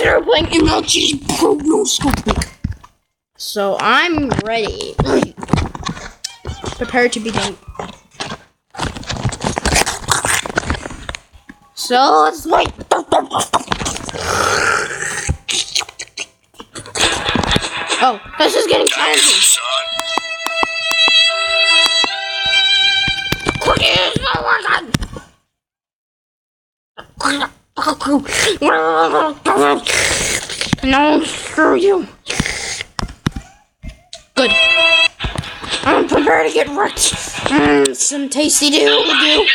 today we're playing MLG Pro No Scope. So I'm ready. Prepare to be done. So let's wait. Oh, this is getting challenging. No, screw you. Good. I'm prepared to get wrecked. Some tasty do.